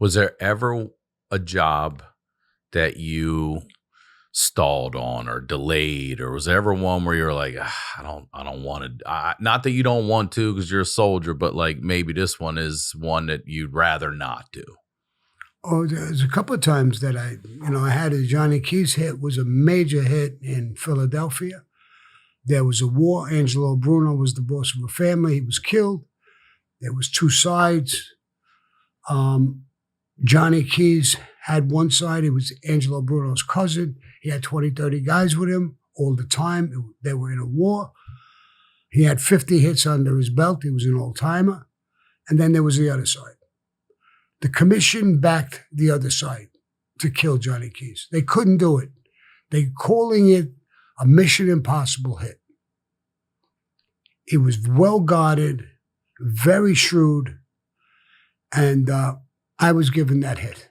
Was there ever a job that you stalled on or delayed, or was there ever one where you're like, I don't want to, not that you don't want to because you're a soldier, but like maybe this one is one that you'd rather not do? Oh, there's a couple of times that I had a Johnny Keys hit, was a major hit in Philadelphia. There was a war. Angelo Bruno was the boss of a family. He was killed. There was two sides. Johnny Keys had one side. It was Angelo Bruno's cousin. He had 20, 30 guys with him all the time. They were in a war. He had 50 hits under his belt. He was an old-timer. And then there was the other side. The commission backed the other side to kill Johnny Keys. They couldn't do it. They calling it a Mission Impossible hit. It was well guarded, very shrewd, and I was given that hit.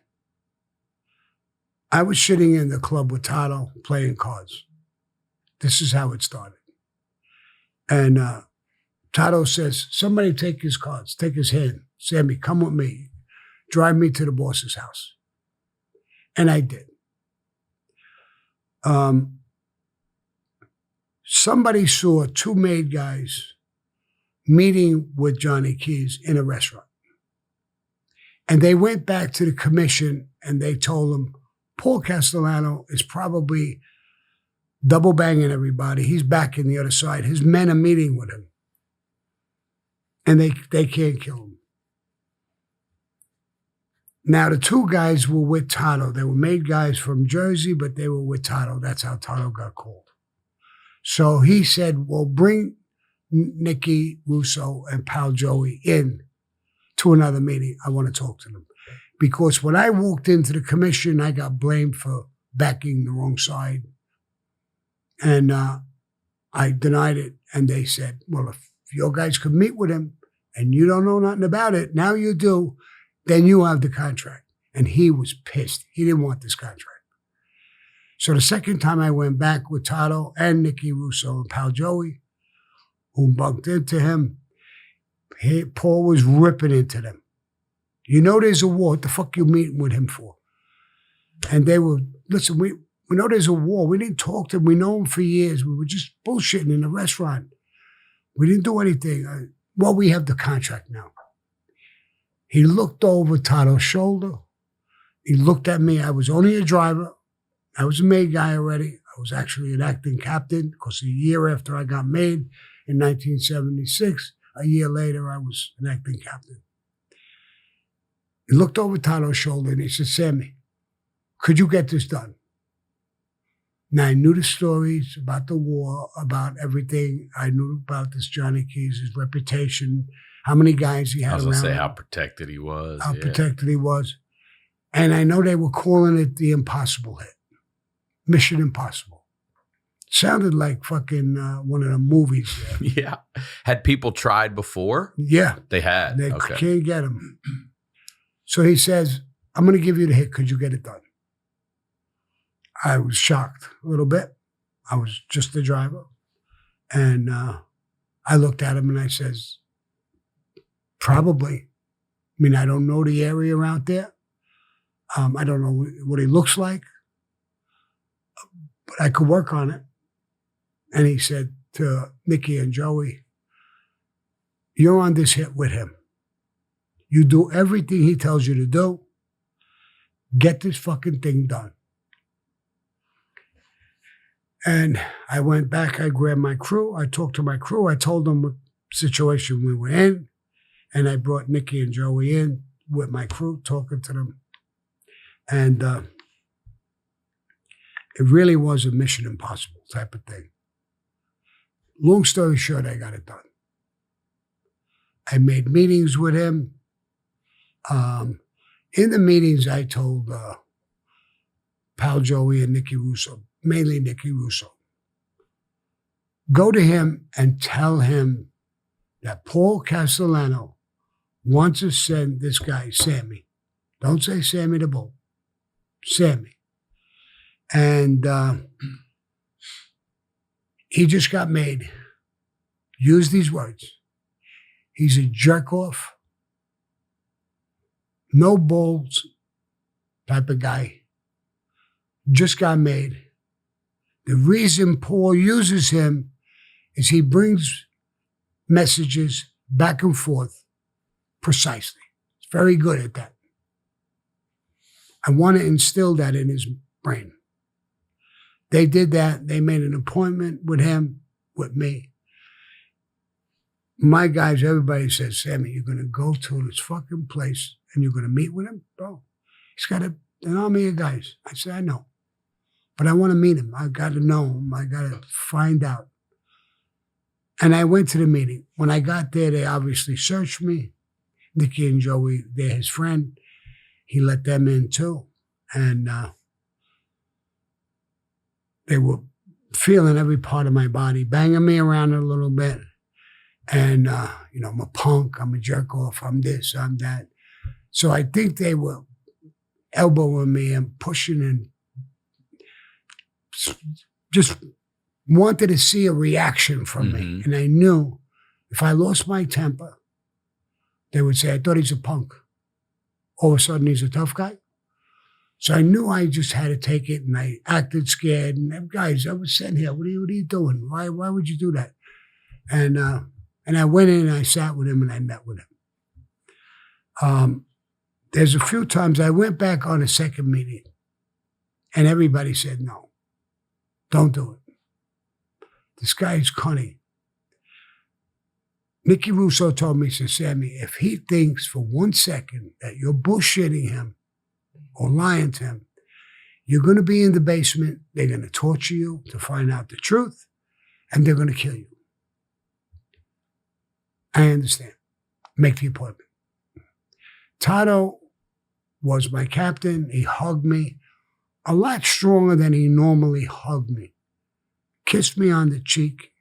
I was sitting in the club with Tato playing cards. This is how it started. And Tato says, somebody take his cards, take his hand. Sammy, come with me. Drive me to the boss's house. And I did. Somebody saw two made guys meeting with Johnny Keys in a restaurant. And they went back to the commission and they told him, Paul Castellano is probably double banging everybody. He's back in the other side. His men are meeting with him. And they can't kill him. Now, the two guys were with Tato. They were made guys from Jersey, but they were with Tato. That's how Tato got called. So he said, well, bring Nicky Russo and Pal Joey in to another meeting. I want to talk to them. Because when I walked into the commission, I got blamed for backing the wrong side. And I denied it. And they said, well, if your guys could meet with him and you don't know nothing about it, now you do, then you have the contract. And he was pissed. He didn't want this contract. So the second time I went back with Tato and Nicky Russo and Pal Joey, who bumped into him, Paul was ripping into them. You know there's a war. What the fuck you meeting with him for? And they were, listen, we know there's a war. We didn't talk to him. We know him for years. We were just bullshitting in the restaurant. We didn't do anything. Well, we have the contract now. He looked over Tato's shoulder. He looked at me. I was only a driver. I was a made guy already. I was actually an acting captain because a year after I got made in 1976, a year later, I was an acting captain. He looked over Tato's shoulder and he said, Sammy, could you get this done? Now, I knew the stories about the war, about everything. I knew about this Johnny Keys, his reputation, how many guys he had around. I was going to say how protected he was. How protected he was. And I know they were calling it the impossible hit. Mission Impossible. Sounded like fucking one of the movies. Yeah. Had people tried before? Yeah. They had? They can't get him. So he says, I'm going to give you the hit. Could you get it done? I was shocked a little bit. I was just the driver. And I looked at him and I says, probably. I mean, I don't know the area around there. I don't know what he looks like. But I could work on it. And he said to Nicky and Joey, you're on this hit with him. You do everything he tells you to do. Get this fucking thing done. And I went back, I grabbed my crew, I talked to my crew, I told them what situation we were in, and I brought Nicky and Joey in with my crew, talking to them. And it really was a Mission Impossible type of thing. Long story short, I got it done. I made meetings with him. In the meetings, I told Pal Joey and Nicky Russo, mainly Nicky Russo, go to him and tell him that Paul Castellano wants to send this guy, Sammy. Don't say Sammy the Bull. Sammy. And he just got made. Use these words. He's a jerk off. no balls type of guy. Just got made. The reason Paul uses him is he brings messages back and forth precisely. He's very good at that. I want to instill that in his brain. They did that. They made an appointment with him, with me. My guys, everybody says, Sammy, you're going to go to this fucking place and you're going to meet with him? Bro, he's got an army of guys. I said, I know. But I want to meet him. I got to know him. I got to find out. And I went to the meeting. When I got there, they obviously searched me. Nicky and Joey, they're his friend. He let them in too. And they were feeling every part of my body, banging me around a little bit. And, I'm a punk, I'm a jerk off, I'm this, I'm that. So I think they were elbowing me and pushing and just wanted to see a reaction from me. And I knew if I lost my temper, they would say, I thought he's a punk. All of a sudden, he's a tough guy. So I knew I just had to take it, and I acted scared. And them guys, I was sitting here, what are you doing? Why would you do that? And I went in and I sat with him and I met with him. There's a few times I went back on a second meeting and everybody said, no, don't do it. This guy's cunning. Nicky Russo told me, he said, Sammy, if he thinks for 1 second that you're bullshitting him or lying to him, you're going to be in the basement, they're going to torture you to find out the truth, and they're going to kill you. I understand. Make the appointment. Tato was my captain. He hugged me a lot stronger than he normally hugged me. Kissed me on the cheek.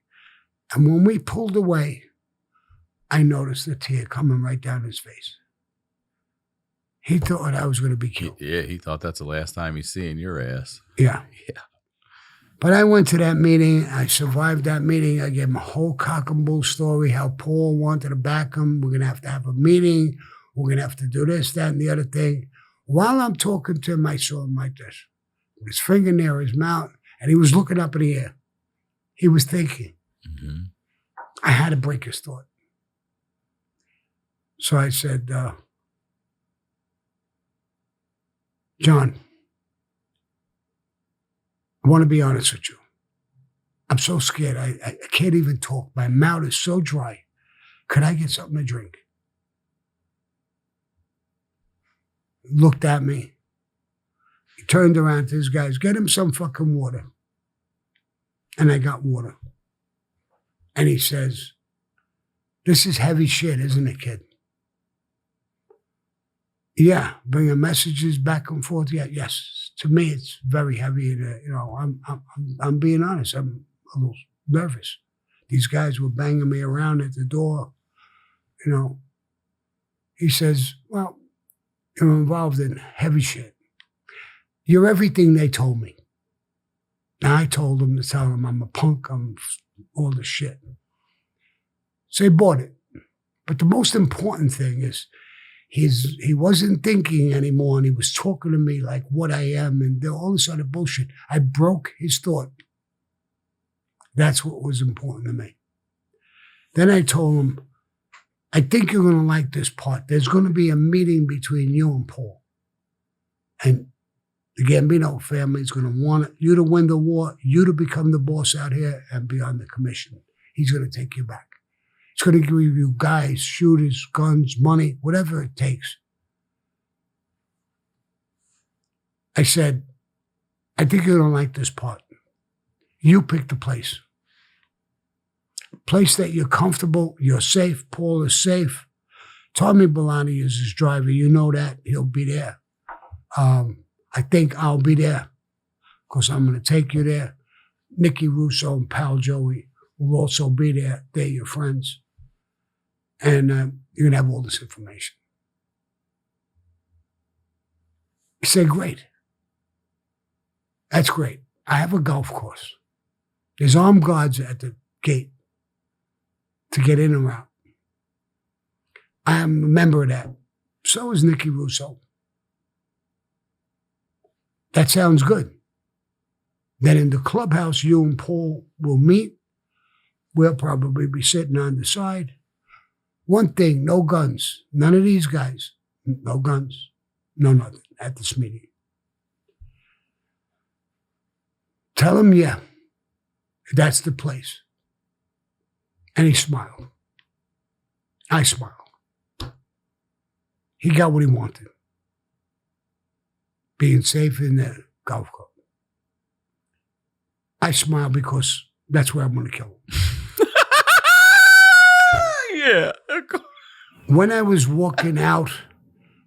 And when we pulled away, I noticed a tear coming right down his face. He thought I was going to be killed. Yeah, he thought that's the last time he's seeing your ass. Yeah. Yeah. But I went to that meeting. I survived that meeting. I gave him a whole cock and bull story, how Paul wanted to back him. We're going to have a meeting. We're going to have to do this, that, and the other thing. While I'm talking to him, I saw him like this, with his finger near his mouth, and he was looking up in the air. He was thinking. I had to break his thought. So I said, John, I want to be honest with you. I'm so scared. I can't even talk. My mouth is so dry. Could I get something to drink? Looked at me. He turned around to his guys, get him some fucking water. And I got water. And he says, this is heavy shit, isn't it, kid? Yeah, bringing messages back and forth. Yeah, yes. To me, it's very heavy. I'm being honest. I'm a little nervous. These guys were banging me around at the door. He says, well, you're involved in heavy shit. You're everything they told me. Now I told them to tell them I'm a punk. I'm all this shit. So they bought it. But the most important thing is, he wasn't thinking anymore, and he was talking to me like what I am and all this other bullshit. I broke his thought. That's what was important to me. Then I told him, I think you're going to like this part. There's going to be a meeting between you and Paul. And the Gambino family is going to want you to win the war, you to become the boss out here and be on the commission. He's going to take you back. It's going to give you guys, shooters, guns, money, whatever it takes. I said, I think you're going to like this part. You pick the place. Place that you're comfortable, you're safe, Paul is safe. Tommy Bellani is his driver. You know that. He'll be there. I think I'll be there because I'm going to take you there. Nicky Russo and pal Joey will also be there. They're your friends. And you're going to have all this information. He said, great. That's great. I have a golf course. There's armed guards at the gate to get in and out. I am a member of that. So is Nicky Russo. That sounds good. Then in the clubhouse, you and Paul will meet. We'll probably be sitting on the side. One thing, no guns. None of these guys. No guns. No nothing at this meeting. Tell him, yeah, that's the place. And he smiled. I smiled. He got what he wanted. Being safe in the golf club. I smile because that's where I'm going to kill him. Yeah. When I was walking out,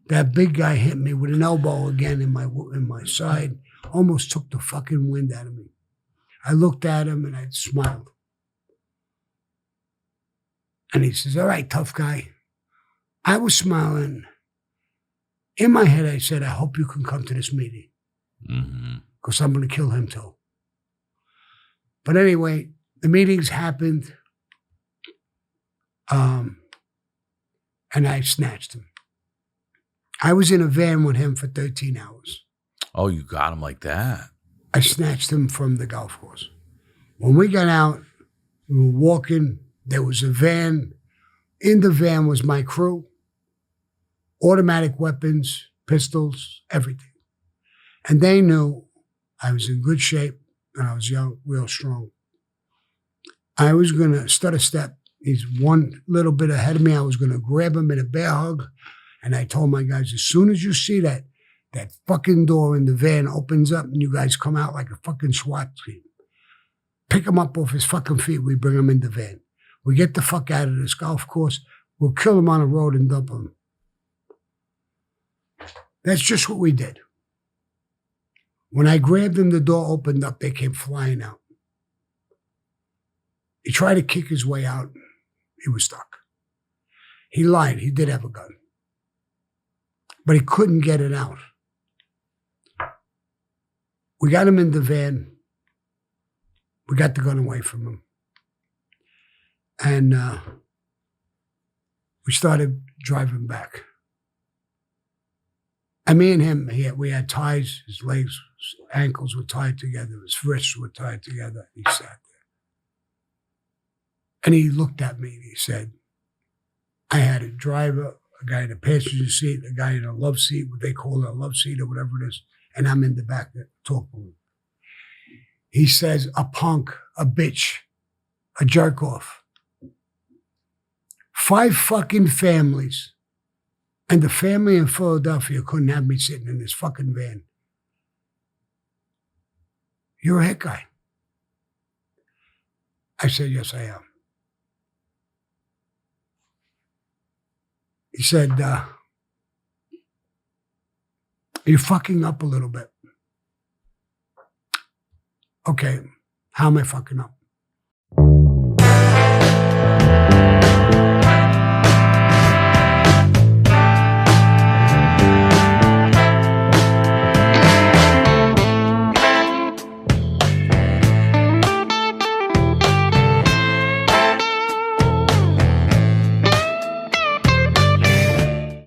that big guy hit me with an elbow again in my side. Almost took the fucking wind out of me. I looked at him and I smiled. And he says, all right, tough guy. I was smiling. In my head, I said, I hope you can come to this meeting. Because I'm going to kill him too. But anyway, the meetings happened. And I snatched him. I was in a van with him for 13 hours. Oh, you got him like that? I snatched him from the golf course. When we got out, we were walking. There was a van. In the van was my crew. Automatic weapons, pistols, everything. And they knew I was in good shape and I was young, real strong. I was going to stutter step. He's one little bit ahead of me. I was going to grab him in a bear hug. And I told my guys, as soon as you see that fucking door in the van opens up and you guys come out like a fucking SWAT team, pick him up off his fucking feet. We bring him in the van. We get the fuck out of this golf course. We'll kill him on the road and dump him. That's just what we did. When I grabbed him, the door opened up. They came flying out. He tried to kick his way out. He was stuck. He lied. He did have a gun. But he couldn't get it out. We got him in the van. We got the gun away from him. And we started driving back. And me and him, we had ties. His legs, his ankles were tied together. His wrists were tied together. He sat there. And he looked at me and he said, I had a driver, a guy in a passenger seat, a guy in a love seat, what they call a love seat or whatever it is, and I'm in the back there talking to him. He says, a punk, a bitch, a jerk off. 5 fucking families. And the family in Philadelphia couldn't have me sitting in this fucking van. You're a hit guy. I said, yes, I am. He said, you're fucking up a little bit. Okay, how am I fucking up?